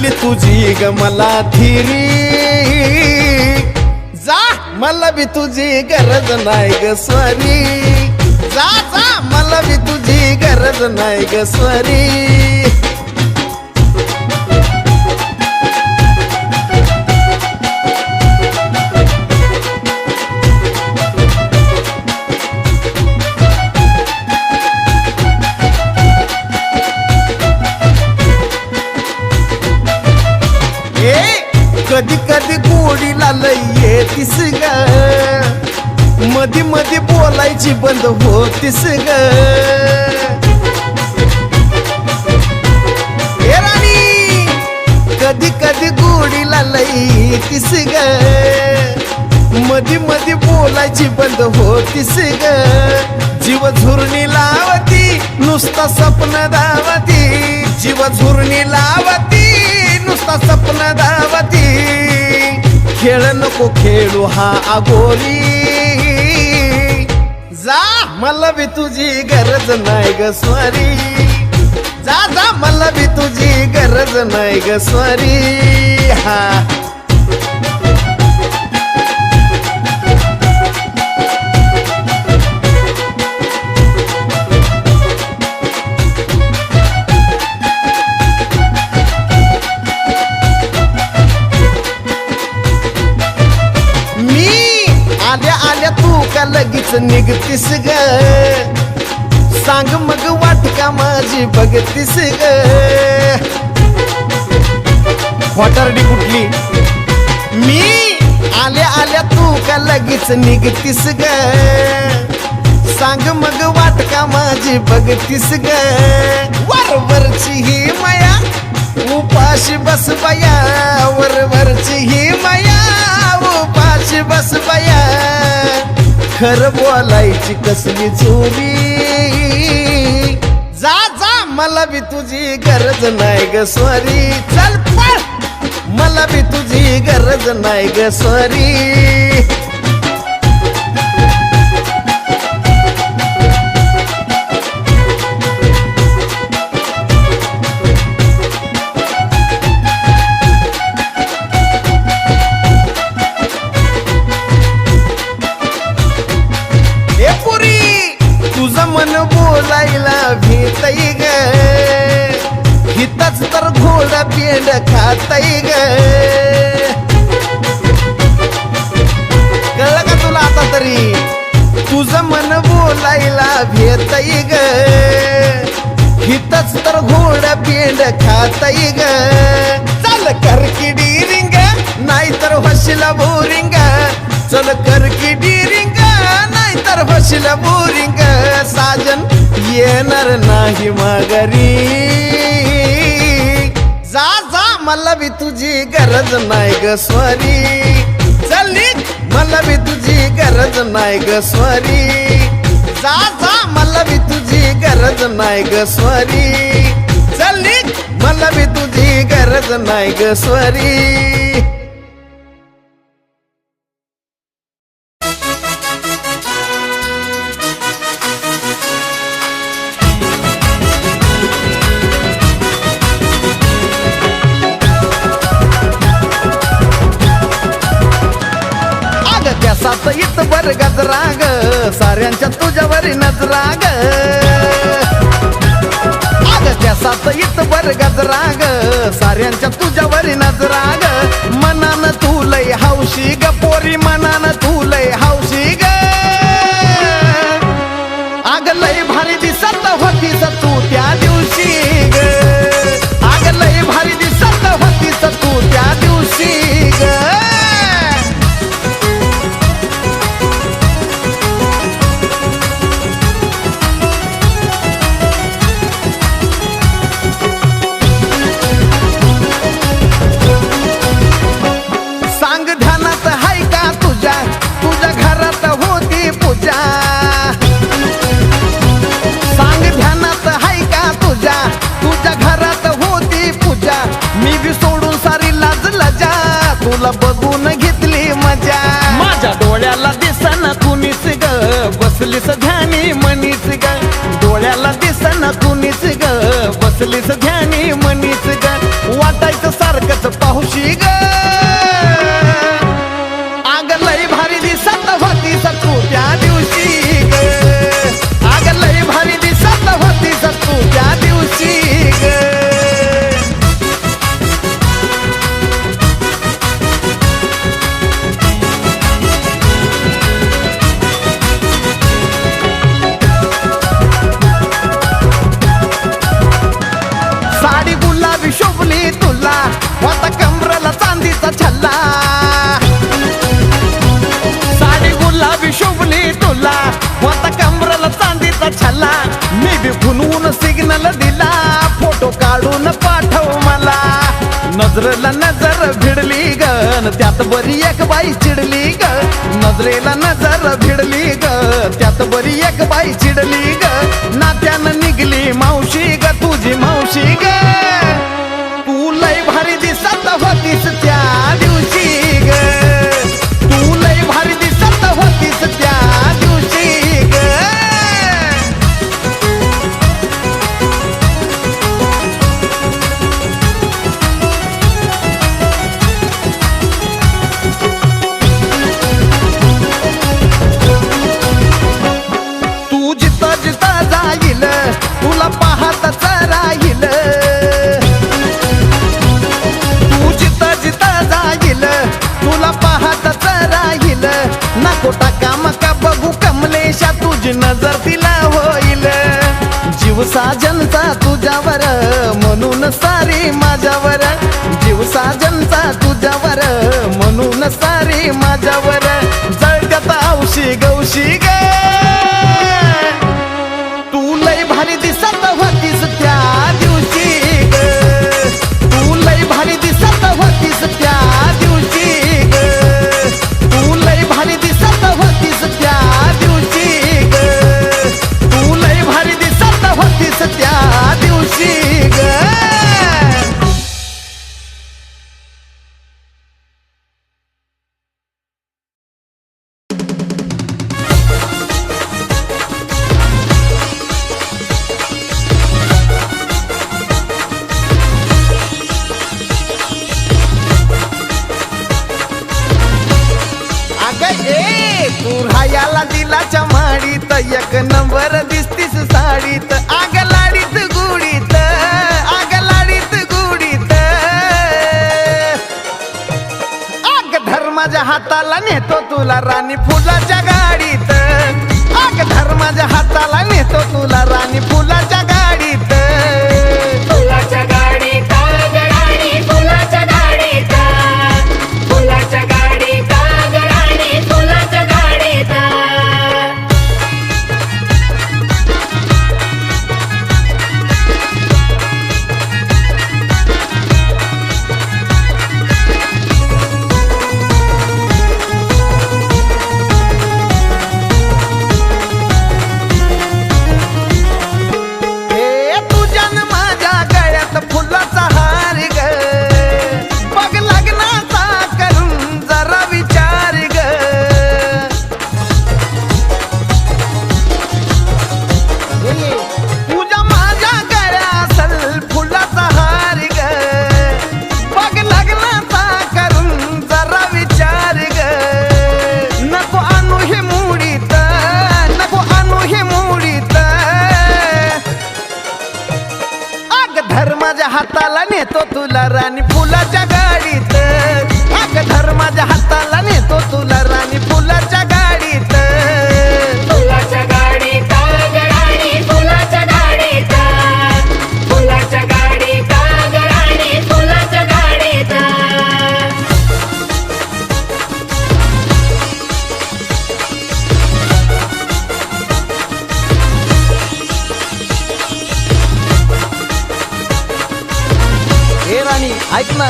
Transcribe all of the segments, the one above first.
लागली तुझी ग मला थिरी, जा मला बी तुझी गरज नाही ग स्वारी, जा जा मला बी तुझी गरज नाही ग स्वारी. कधी कधी गोडीला लय येतीस ग, मधी मधी बोलायची बंद होतीस ग. हे राणी कधी कधी गोडीला लय येतीस ग, मधी मधी बोलायची बंद होतीस ग. जीव झुरणी लावती नुसता स्वप्न धावती, जीव झुरणी लावती नुसता स्वप्न धावती. खेळ नको खेळू हा आगोरी, जा मला बी तुझी गरज नाही ग स्वारी, जा जा मला बी तुझी गरज नाही ग स्वारी. हा लगीच निघतीस ग, सांग मग वाट का माझी बघतीस ग. खोटारडी कुठली मी आल्या आल्या तू का लगीच निघतीस ग, सांग मग वाट का माझी बघतीस ग. वरवरची ही माया उपाशी बस बया, वरवरची ही माया उपाशी बस बया. खरं बोलायची कसली चोरी, जा जा मला बी तुझी गरज नाही ग स्वारी. चल पळ मला बी तुझी गरज नाही ग स्वारी. बोलायला भीतई ग, हितच तर घोडा पेंड खातई ग. कळलं का तुला आता तरी, तुझं मन बोलायला भेटई ग, हितच तर घोडा पेंड खातई ग. चल कर की डिरिंग नाहीतर होशील बोरिंग, चल कर की डिरिंग नाहीतर होशील बोरिंग. साजन येणार नाही माघारी, जा जा मला बी तुझी गरज नाही ग स्वारी. चल मला बी तुझी गरज नाही ग स्वारी, जा जा मला बी तुझी गरज नाही ग स्वारी. चल मला बी तुझी गरज नाही ग स्वारी. सात इत बर गजरा ग, साऱ्यांच्या तुझ्यावरी नजरा ग. अग त्या सात इत बर गजरा ग, साऱ्यांच्या तुझ्यावरी नजरा ग. मनान तू लय हौशी ग पोरी, मनान तू लय हौशी ग. अग लय भारी दिसत होतीस तू त्या दिवशी ग, अग लय भारी दिसत होतीस तू त्या दिवशी ग. तुला बघून घेतली मजा, माझ्या डोळ्याला दिसना कुणीच ग, बसलीस ध्यानी मनीच ग. डोळ्याला दिसना कुणीच ग, बसलीस ध्यानी मनीच ग. वाटायचं सारखं मी बी फुनवून सिग्नल दिला फोटो काढून पाठव मला नजरेला नजर भिडली ग त्यात बरी एक बाई चिडली ग नजरेला नजर भिडली ग त्यात बरी एक बाई चिडली ग नात्यानं निघली मावशी ग तुझी मावशी ग तू लय भारी दिसत होतीस त्या दिवशी ग तू लय भारी दिसत होतीस त्या दिवशी ग तू जिथं जिथं जाईल तुला पाहतच राहील तू जिथं जिथं जाईल तुला पाहतच राहील नको टाका मका बघू कमलेशा तुझी नजर तिला होईल जीव साजनचा तुझ्यावर म्हणून सारी माझ्यावर जीव साजनचा तुझ्यावर म्हणून सारी माझ्यावर जळत्यात औशी गौशी ग तू लय भारी दिसत होतीस त्या दिवशी ग तू लय भारी दिसत होतीस त्या दिवशी ग तू लय भारी दिसत होतीस त्या दिवशी ग तू लय भारी दिसत होतीस त्या दिवशी ग तू राहायला दिलाच्या माडीत एक नंबर दिसतीस साडीत आग लाडीत गुडीत आग लाडीत गुडीत आग धर्माच्या हाताला नेतो तुला राणी फुलाच्या गाडीत आग धर्माच्या हाताला नेतो तुला राणी फुलाच्या गाडीत फुलाच्या गाडीत राणी फुलाच्या गाडीत फुलाच्या गाडीत राणी फुलाच्या गाडीत हे तुझ्यान माझ्या गळ्यात फुलाचा हार ग बघ लग्नाचा करून जरा विचार ग तुझ्या माझ्या गळ्यासल फुलाचा हार ग बघ लग्नाचा करून जरा विचार ग नको आणू हे मुडीत नको आणू हे मुडीत आग धर्माच्या हाताला नेतो तुला राणी फुलाच्या गाडीत आग धर्माच्या हाताला नेतो तुला राणी फुलाच्या गाडीत फुलाच्या गाडीत राणी फुलाच्या गाडीत फुलाच्या गाडीत राणी फुलाच्या गाडीत हे राणी ऐक ना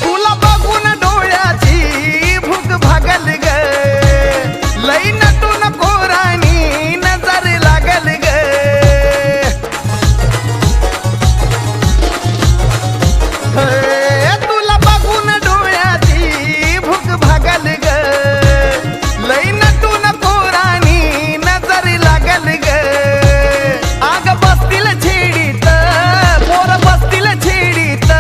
तुला बघून डोळ्याची भूक भागल ग लई नटू नको राणी नजर लागल ग हे, तुला बघून डोळ्याची भूक भागल ग लई नटू नको राणी नजर लागल ग आग बसतील छेडीत पोर बसतील छेडीत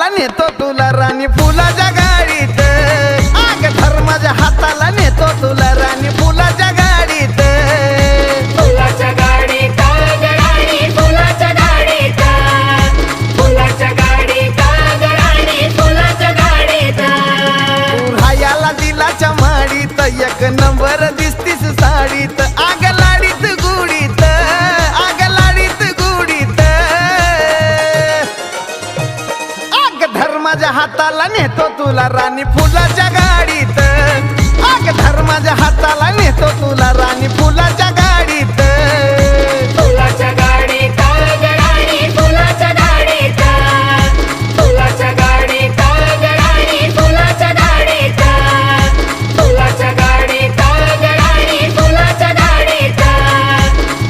हाताला नेतो तुला राणी फुलाच्या गाडीत आग धर्माच्या हाताला नेतो तुला राणी फुलाच्या गाडीत फुलाच्या गाडीत राणी फुलाच्या गाडीत फुलाच्या गाडीत राणी फुलाच्या गाडीत रायाला दिलाच्या माडीत एक नंबर दिसतीस साडीत आग लाडीत गुडीत आग लाडीत गुडीत आग धर्माच्या हाताला नेतो तुला राणी फुलाच्या गाडीत आग धर्माच्या हाताला नेतो तुला राणी फुलाच्या गाडीत फुलाच्या गाडीत राणी फुलाच्या गाडीत फुलाच्या गाडीत राणी फुलाच्या गाडीत फुलाच्या गाडीत राणी फुलाच्या गाडीत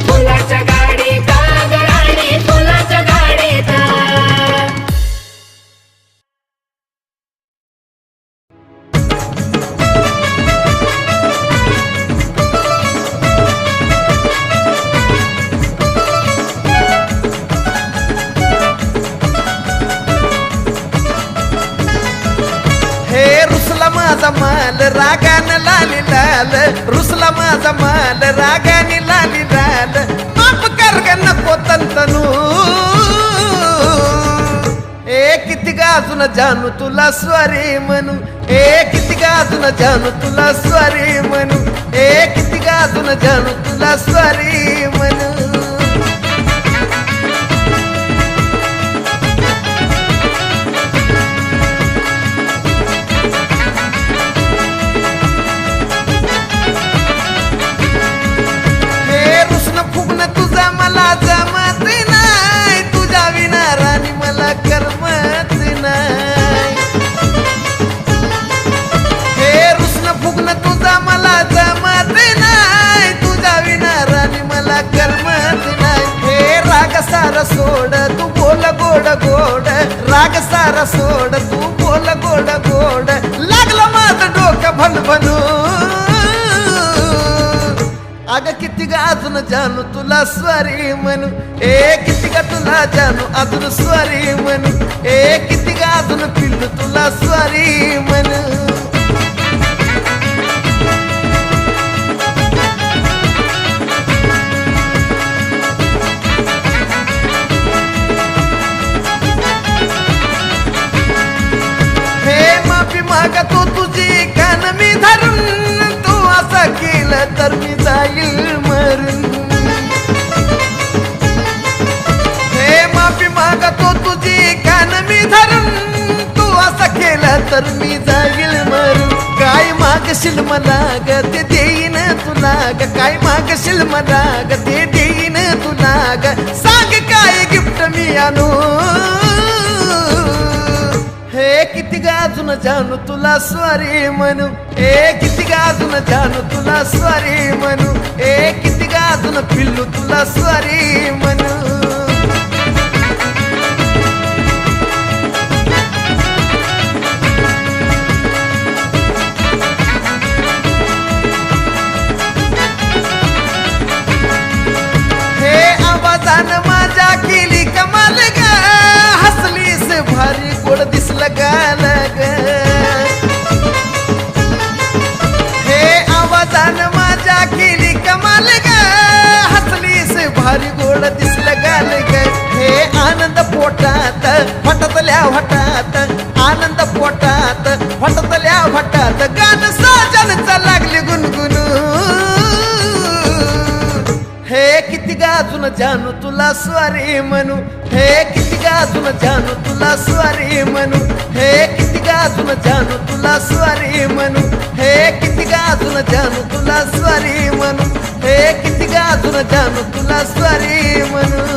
फुलाच्या गाडीत राणी फुलाच्या गाडीत हे रुसला माझा माल रागाने लाली लाल रुसला माझा माल रागाने लाली लाल माफ कर ग नको तंतनू ए किती गाजून जानू तुला स्वारी म्हणू ए किती गाजून जानू तुला स्वारी म्हणू ए किती गाजून जानू तुला स्वारी म्हणू तुझा मला जमत नाही तुझ्या विना राणी मला करमत नाही हे रुसन फुगणं तुझा मला जमत नाही तुझ्या विना राणी मला करमत नाही हे राग सार सोड तू बोल गोड गोड राग सार सोड तू बोल गोड गोड लागलं माझं डोकं भनभनू अग किती गा अजून जानू तुला स्वारी म्हणू ए किती गा तुला जानू अजून स्वारी म्हणू ए किती गा अजून पिल्लू तुला स्वारी म्हणू हे माफी मागतो तुझी कान मी धरून तू असं केलं तर मी जाईल मरून हे माफी मागतो तुझी कान मी धरून तू असं केलं तर मी जाईल मरून काय मागशील मला ग ते देईन तुला ग काय मागशील मला ग ते देईन तुला ग सांग काय गिफ्ट मी आणू हे किती गाजून जानू तुला स्वारी म्हणू ए किती गाजून जानू तुला स्वारी म्हणू ए किती गाजून पिल्लू तुला स्वारी म्हणू हे आवाजान माझ्या केली कमाल ग हसलीस भारी गोड दिसलं गाणं ग हे आवाजान माझ्या केली कमाल ग हसलीस भारी गोड दिसलं गाणं ग हे आनंद पोटात फटतल्या फटात आनंद पोटात फटतल्या फटात गाणं साजनचं लागली गुणगुनू हे किती गाजून जानू तुला स्वारी म्हणू हे किती गाजून जानू तुला स्वारी म्हणू हे किती गाजून जानू तुला स्वारी म्हणू हे किती गाजून जानू तुला स्वारी म्हणू हे किती गाजून जानू तुला स्वारी म्हणू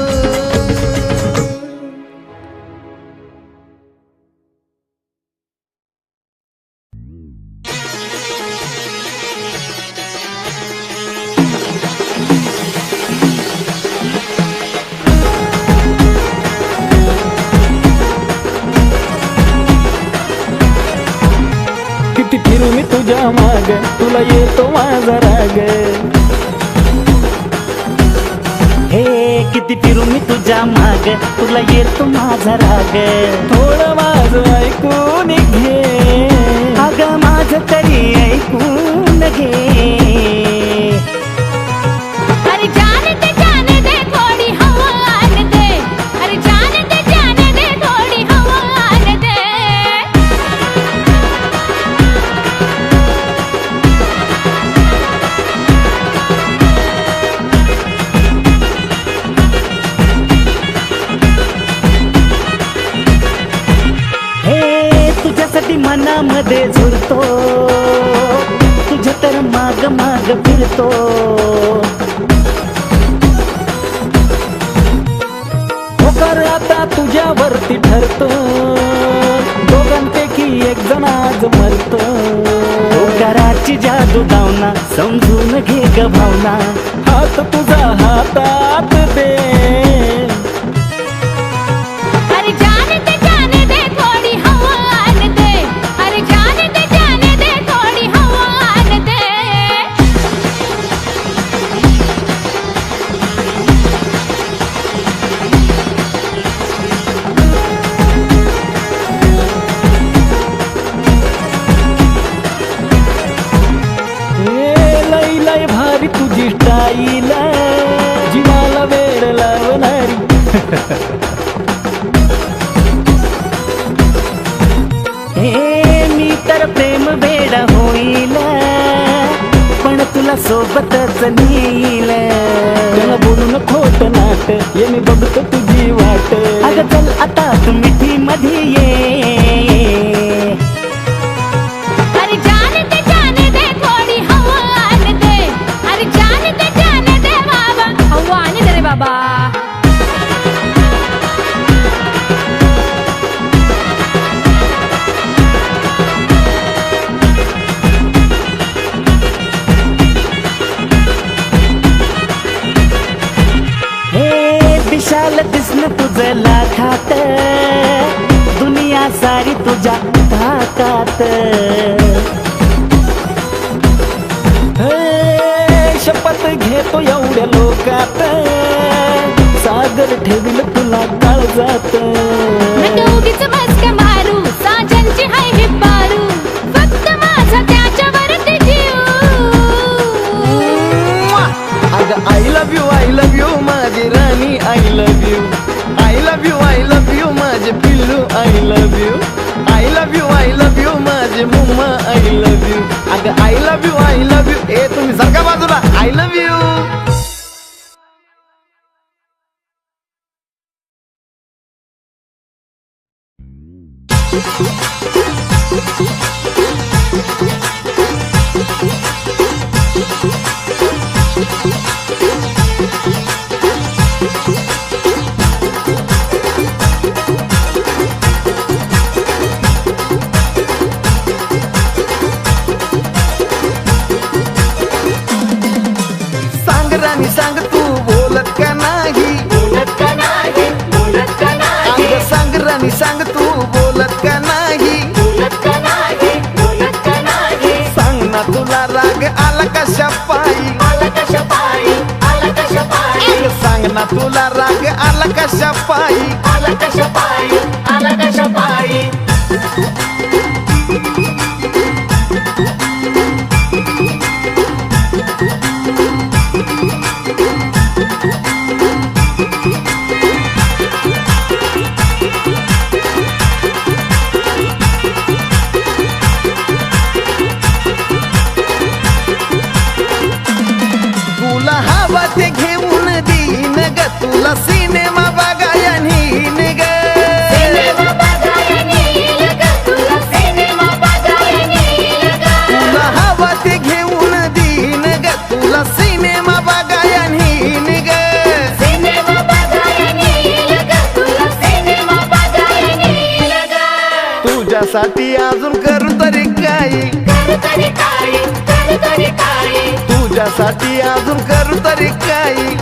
किती फिरू मी तुझ्या माग तुला येतो माझा राग हे किती किती फिरू मी तुझ्या माग तुला येतो माझा राग थोडं माझं ऐकून घे अगं माझं तरी ऐकून घे अरे जाने दे थोडी हवा आने दे अरे जाने दे थोडी हवा आने दे हे तुझ्यासाठी मनामध्ये झुरतो तुझ्या तर माग माग फिरतो होकार आता तुझ्यावरती ठरतो दोघांपैकी एक जण आज मरतो कराची जादू दावना समजून घे ग भावना हात तुझा हातात दे अरे जाने दे थोडी हवा आने दे अरे जाने दे थोडी हवा आने दे लई लई भारी तुझी स्टाईल जीवाला वेळ लावणारी हे मी तर प्रेम वेडा होईल पण तुला सोबतच नेईल त्याला बोलून खोट नाट ये मी बघतो तुझी वाट अगं चल आता तू मिठी मध्ये ये अरे जाने दे थोडी हवा आने दे अरे जाने दे बाबा हवा आने दे रे बाबा हे विशाल दिसणं तुझं लाखात दुनिया सारी तुझ्या ताकात हे, शपथ घेतो एवढ्या लोकात सागर ठेवील तुला काळजात उगीच मस्का मारू साजनची हाय हे पारू फक्त माझा त्याच्यावरती जीव अगं आय लव्ह यू माझी राणी आय लव्ह यू माझे पिल्लू आय लव्ह यू माझे मुम्मा आय लव्ह यू अगं आय लव्ह यू ए तुम्ही सारखा बाजूला आय लव्ह यू सांग राणी सांग तू बोलत का नाही अगं सांग राणी सांग तू बोलत का नाही सांग ना तुला राग आला कशा पायी अगं सांग ना तुला राग आला कशा पायी तुला हवा ते घेऊन देईन ग तुला सिनेमा बघाया नेईन ग तुला हवा ते घेऊन देईन ग तुला सिनेमा बघाया नेईन ग तुझ्यासाठी अजून करू तरी काही तुझ्यासाठी अजून करू तरी काही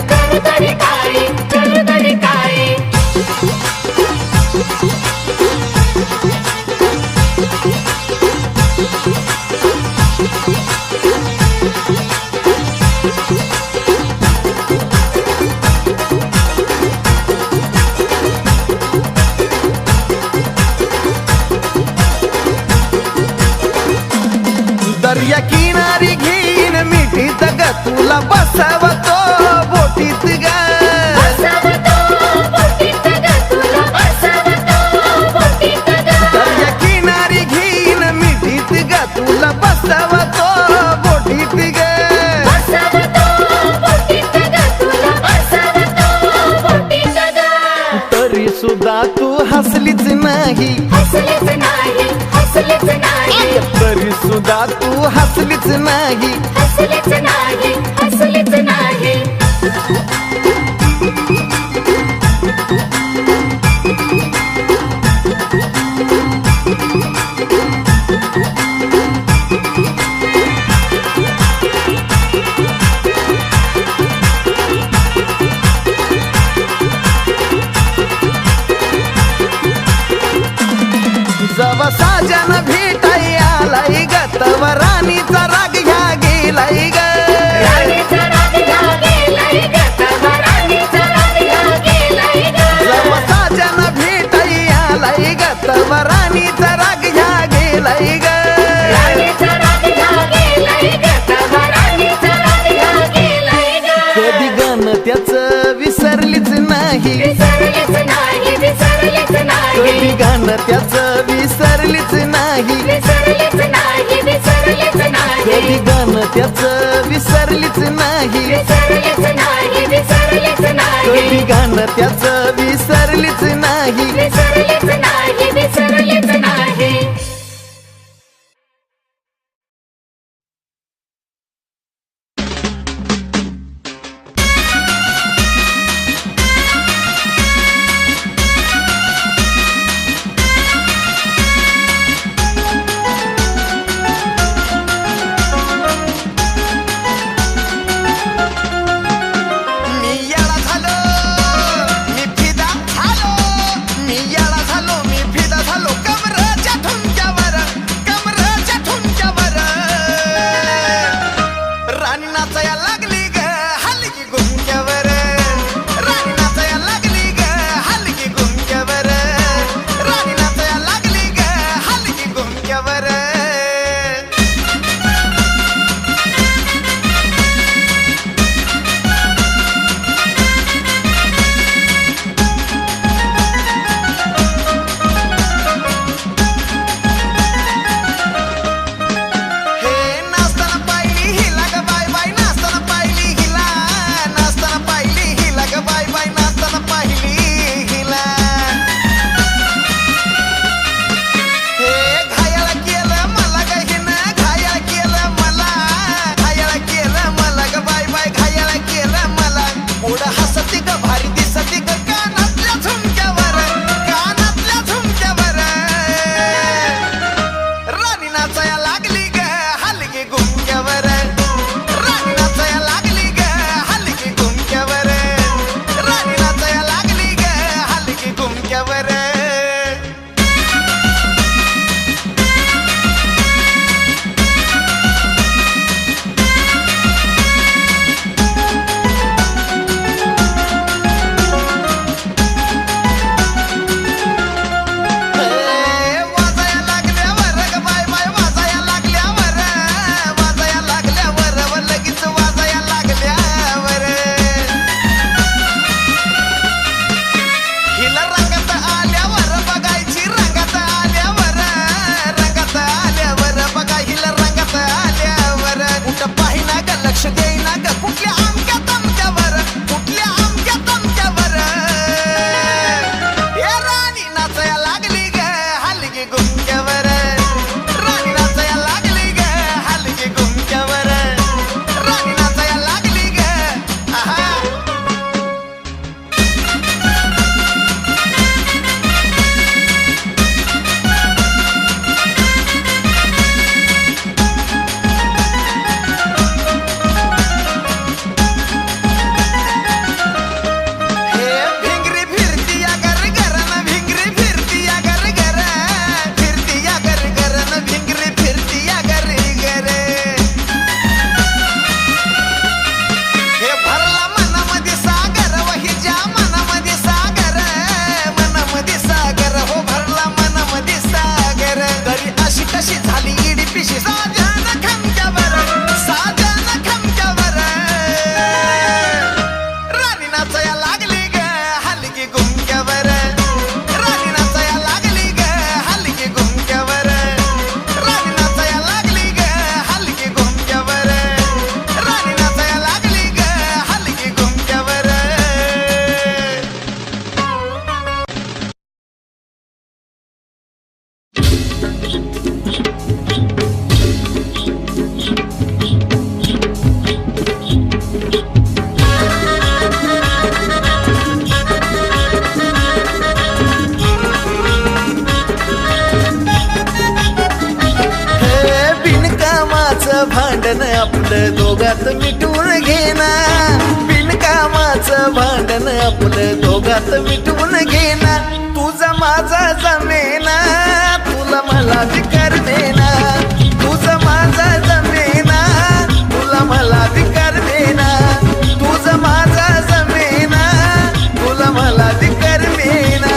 तरी सुद्धा तू हसलीच नाही, हसलीच नाही, हसलीच नाही, तरी सुद्धा तू हसलीच नाही. हसलीच नाही, हसलीच नाही. जवा साजन भेटाई आलाई ग तवा राणीचा राग ह्या गेलाई ग. राणीचा राग ह्या गेलाय ग, तवा राणीचा राग ह्या गेलाय ग. जवा साजन भेटाई आलाई ग तवा राणीचा राग ह्या गेलाई ग. राणीचा राग ह्या गेलाय ग, तवा राणीचा राग ह्या गेलाय ग. कधी गण त्याच विसरलीच नाही, विसरलीच नाही, विसरलीच नाही, कधी गण त्याच विसरलीच नाही, विसरलीच नाही, विसरलीच नाही, कधी गण त्याच विसरलीच नाही, विसरलीच नाही, विसरलीच नाही, कधी गण त्याच विसरलीच नाही. विसरलीच नाही, विसरलीच नाही. मी याला झालो, मी फिदा झालो, मी याला झालो, मी फिदा झालो कमरेच्या ठुमक्यावर, कमरेच्या ठुमक्यावर. राणी नाचाया लागली ग हलकी गुमक्यावर, राणी नाचाया लागली ग हलकी गुमक्यावर, राणी नाचाया लागली ग हलकी गुमक्यावर. हे नाचताना पाहिली हिला ग बाय बाय, नाचताना पाहिली हिला, नाचताना पाहिली हिला ग बाय बाय, नाचताना पाहिली हिला. हे घायाळ केलं मला ग हिनं, घायाळ केलं मला, घायाळ केलं मला ग बाय बाय, घायाळ केलं मला. पुढं हसती ग भारी दिसती ग कानातल्या झुमक्यावर, कानातल्या झुमक्यावर. राणी नाचाया लागली ग हलकी गुमक्यावर, राणी नाचाया लागली ग हलकी गुमक्यावर, राणी नाचाया लागली ग हलकी गुमक्यावर. वाजाया लागल्यावर ग बाय बाय, वाजाया लागल्यावर, वाजाया लागल्यावर व लगेच वाजाया लागल्यावर. हिला रंगात आल्यावर आपलं दोघात मिटवून घेना, बिनकामाचं भांडण आपलं दोघात मिटवून घेना. तुझा माझा जमेना, तुला मला बी करमेना. तुझा माझा जमेना, तुला मला बी करमेना. तुझा माझा जमेना, तुला मला बी करमेना.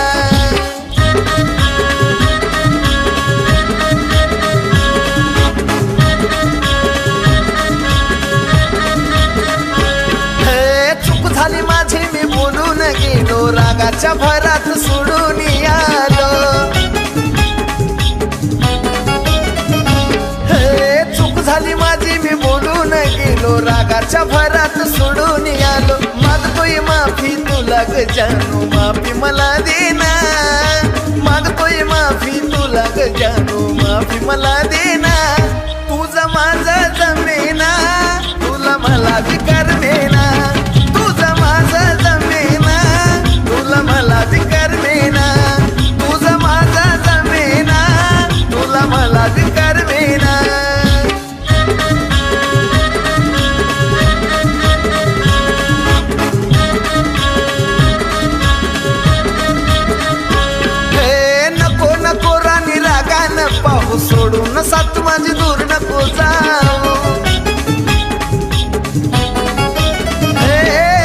चूक झाली माझी मी बोलून गेलो, रागाच्या भरात सोडून आलो. चूक झाली माझी मी बोलून गेलो, रागाच्या भरात सोडून आलो. मागतोय माफी तुला ग जानू, माफी मला देना. मागतोय माफी तुला ग जानू, माफी मला देना. तुझा माझा जमेना, तुला मला बी करमेना. तुझा माझा जमेना, तुला मला बी करमेना. तुझा माझा जमेना, तुला मला बी करमेना. नको नको राणी रागानं पाहू, सोडून साथ माझी दूर नको जाऊ.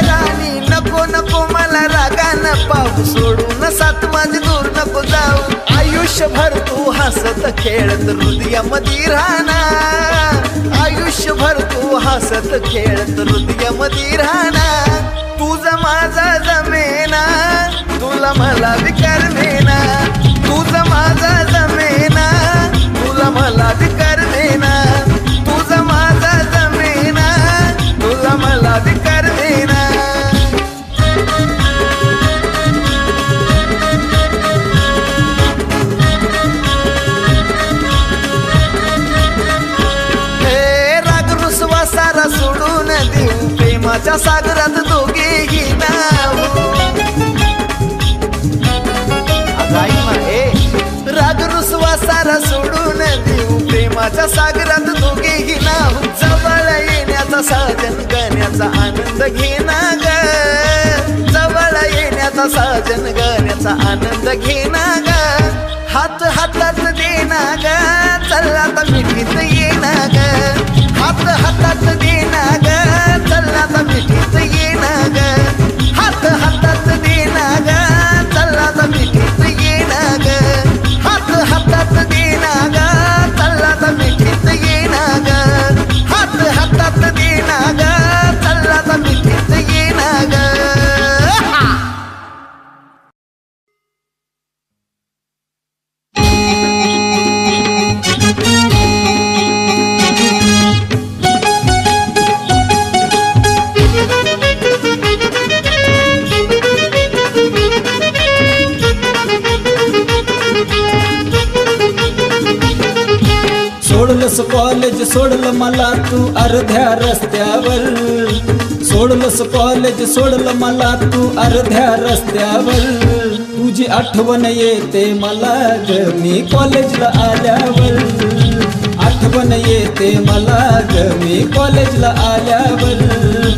राणी नको नको मला रागानं पाहू, सोडून साथ माझी दूर नको जाऊ. आयुष्यभर तू हसत खेळत हृदयामध्ये राहणार. आयुष्यभर तू हसत खेळत हृदयामध्ये राहणार. तुझा माझा जमेना, तुला मला बी करमेना. तुझा माझा जमेना, तुला मला बी करमेना. तुझा माझा जमेना, तुला मला बी करमेना. राग रुसवा सारा सोडून देऊ, प्रेमाच्या सागरात दोघेही नाव. राग रुसवा सारा सोडून देऊ, प्रेमाच्या सागरात दोघेही नाव. जवळ येण्याचा साजन गाण्याचा आनंद घेना ग. जवळ येण्याचा साजन गाण्याचा आनंद घेना ग. हात हातात देना ग, चल आता मिठीत येना ग. हात हातात देना ग, चल आता मिठीत येना ग. हात हातात देना ग, चल आता मिठीत येना ग. हात हातात देना ग, चल आता मिठीत येना ग. हात हातात देना ग, चल आता मिठीत येना ग. सोडलंस कॉलेज सोडलं मला तू अर्ध्या रस्त्यावर. सोडलंस कॉलेज सोडलं मला तू अर्ध्या रस्त्यावर. तुझी आठवण येते मला ग मी कॉलेजला आल्यावर. आठवण येते मला ग मी कॉलेजला आल्यावर.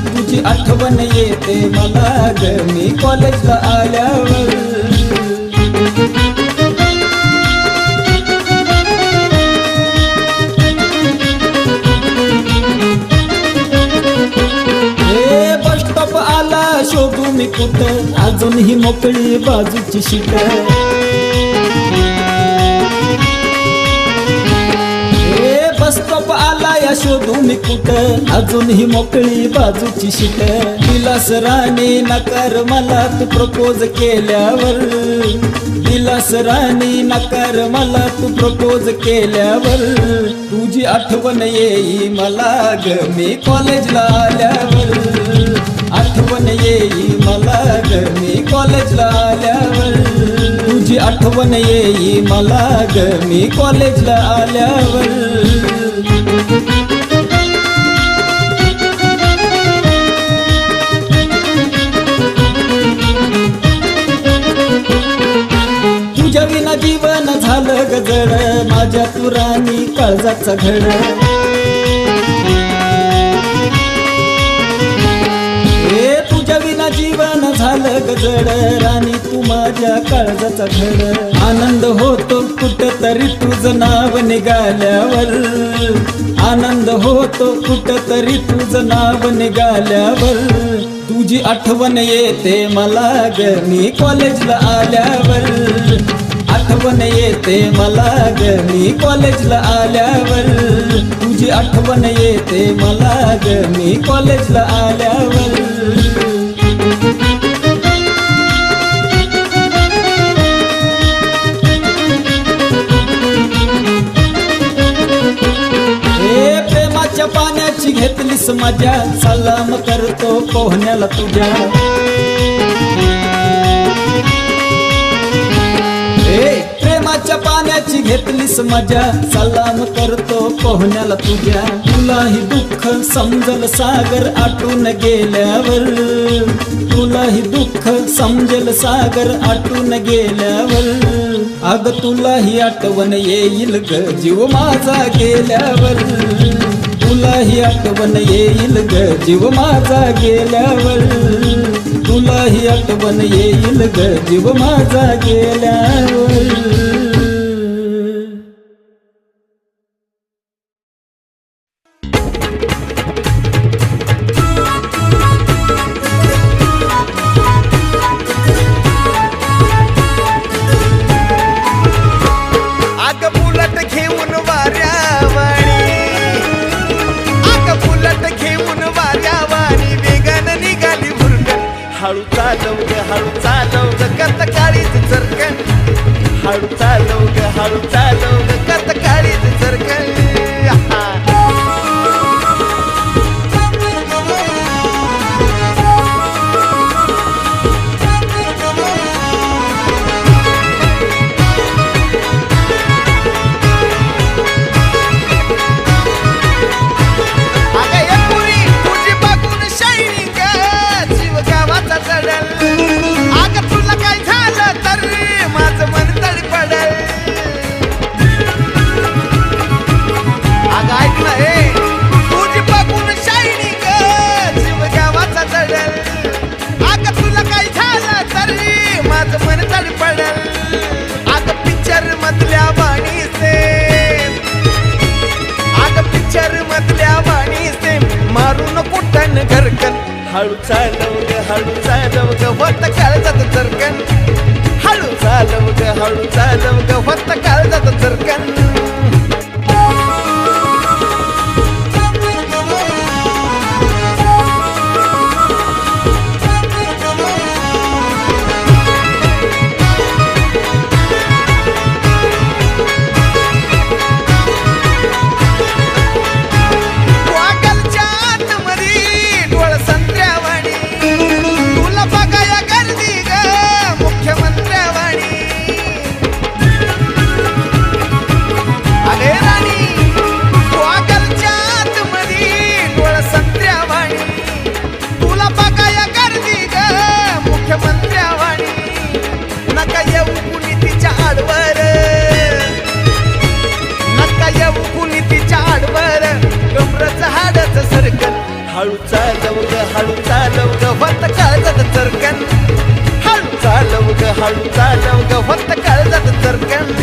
तुझी आठवण येते मला ग मी कॉलेजला आल्यावर. शोधू मी कुठं अजूनही मोकळी बाजूची शीट. बस स्टॉप आला या शोधू मी कुठं अजूनही मोकळी बाजूची शीट. दिलास राणी नकार मला तू प्रपोज केल्यावर. दिलास राणी नकार मला तू प्रपोज केल्यावर. तुझी आठवण येई मला ग मी कॉलेजला आल्यावर. आठवण येई मला ग मी कॉलेजला आल्यावर. तुझी आठवण येई मला ग मी कॉलेजला आल्यावर. तुझ्या विना जीवन झालं गजड माझ्या तू राणी काळजाचा घड. झालं गजड राणी तू माझ्या काळजाचा घड आनंद होतो कुठ तरी तुझं नाव निघाल्यावर आनंद होतो कुठ तरी तुझं नाव निघाल्यावर तुझी आठवण येते मला ग मी कॉलेजला आल्यावर आठवण येते मला ग मी कॉलेजला आल्यावर तुझी आठवण येते मला ग मी कॉलेजला आल्यावर प्रेमाच्या पाण्याची घेतलीस मजा सलाम करतो पोहण्याला तुझ्या प्रेमाच्या पाण्याची घेतलीस मजा सलाम करतो पोहण्याला तुझ्या तुलाही दुःख समजल सागर आटून गेल्यावर तुलाही दुःख समजल सागर आटून गेल्यावर अग तुलाही आठवण येईल ग जीव माझा गेल्यावर तुलाही आठवण येईल ग जीव माझा गेल्यावर तुलाही आठवण येईल ग जीव माझा गेल्यावर हळू चालव ग कत काळीच चरकन हळू चालव ग कत काळीच चरकन हळू चालव ग होत काळजात चरकन हळू चालव ग होत काळजात चरकन हळू चालव ग होत काळजात चरकन हळू चालव ग होत काळजात चरकन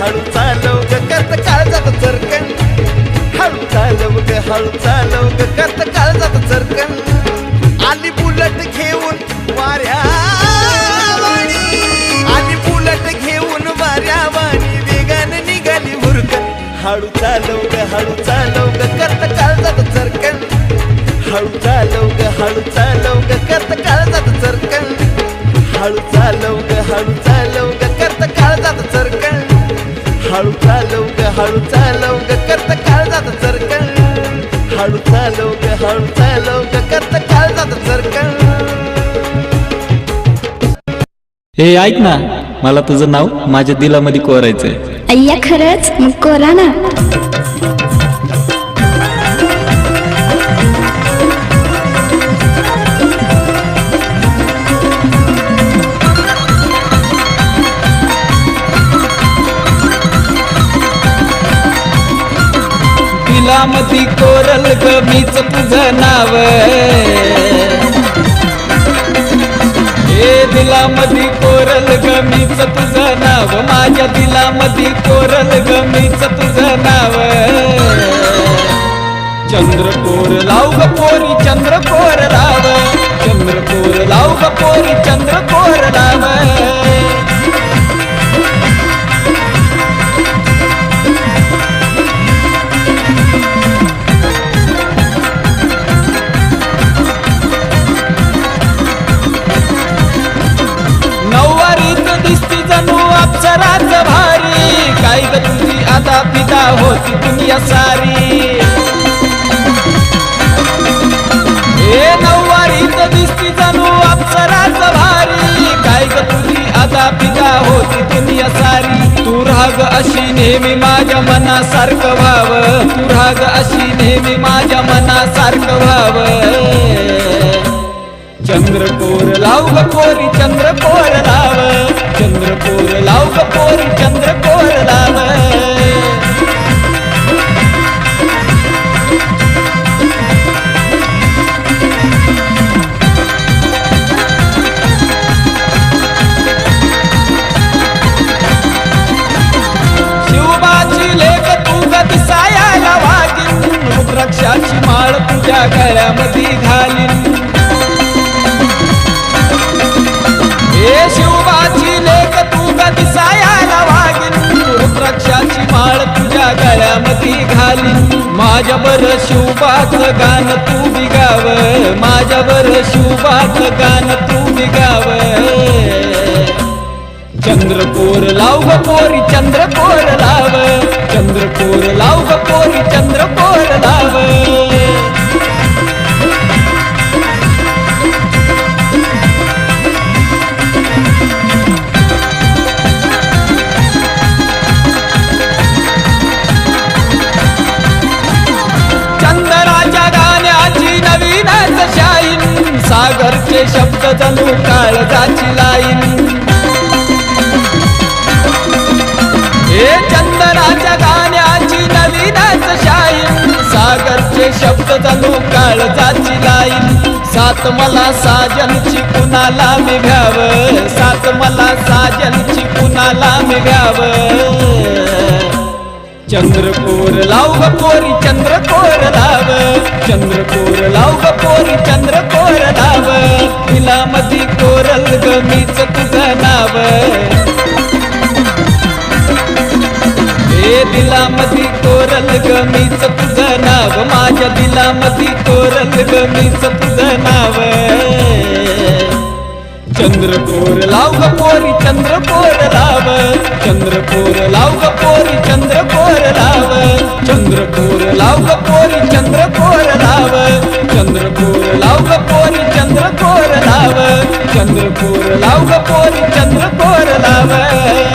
हळू चालव ग करत काळजात चरकन हळू चालव ग करत काळजात चरकन आली बुलट घेऊन वाऱ्यावाणी वेगाने निघाली हुरकन हळू चालव ग करत काळजात हळू चालव ग करत काळजात चरकण हळू चालव ग करत काळजात चरकण हळू चालव ग करत काळजात चरकण हळू चालव ग करत काळजात चरकण. हे ऐक ना, मला तुझं नाव माझ्या दिलामध्ये कोरायचंय. अय्या खरंच? मग कोरा ना. दिलामधी कोरल ग मीच तुझं नाव, हे दिलामधी कोरल ग मीच तुझं नाव, माझ्या दिलामधी कोरल ग मीच तुझं नाव. चंद्रकोर लाव ग पोरी चंद्रकोर लाव, चंद्रकोर लाव ग पोरी चंद्रकोर लाव. अप्सराच भारी काय ग तुझी आता पिता होती दुनिया सारी. हे नऊवारीत दिसती जणू अप्सराच भारी काय ग तुझी आता पिता होती दुनिया सारी. तू राग अशी नेहमी माझ्या मनासारखं व्हावं, तू राग अशी नेहमी माझ्या मनासारखं व्हावं. चंद्रकोर लाव ग पोरी चंद्रकोर लाव, चंद्रकोर लाव ग पोरी चंद्रकोर लाव. शिवबाची लेक तू ग दिसायला वागीन, रुद्राक्षाची माळ तुझ्या गळ्यामध्ये घालीन. हे शिवबाची लेक तू ग दिसायला वागीन, रुद्राक्षाची माळ तुझ्या गळ्यामध्ये घालीन. माझ्या बर शिवबाचं गाणं तू बिगाव, माझ्या बर शिवबाचं गाणं तू बिगाव. चंद्रकोर लाव ग पोरी चंद्रकोर लाव, चंद्रकोर लाव ग पोरी चंद्रकोर लाव. सागरचे शब्द जणू काळजाची लाईन. हे चंदनाच्या गाण्याची नवीनच शाईन, सागरचे शब्द जणू काळजाची लाईन. सात मला साजनची कुणाला मी घ्याव, सात मला साजनची कुणाला मी घ्याव. चंद्रकोर लाव ग पोरी चंद्रकोर लाव, चंद्रकोर लाव ग पोरी चंद्रकोर लाव. दिलामधी कोरल ग मीच तुझं नाव, हे दिलामधी कोरल ग मीच तुझं नाव, माझ्या दिलामधी कोरल ग मीच तुझं नाव. चंद्रकोर लाव ग पोरी चंद्रकोर लाव, चंद्रकोर लाव ग पोरी चंद्रकोर लाव. चंद्रकोर लाव ग पोरी चंद्रकोर लाव, चंद्रकोर लाव ग पोरी चंद्रकोर लाव, चंद्रकोर लाव ग पोरी चंद्रकोर लाव.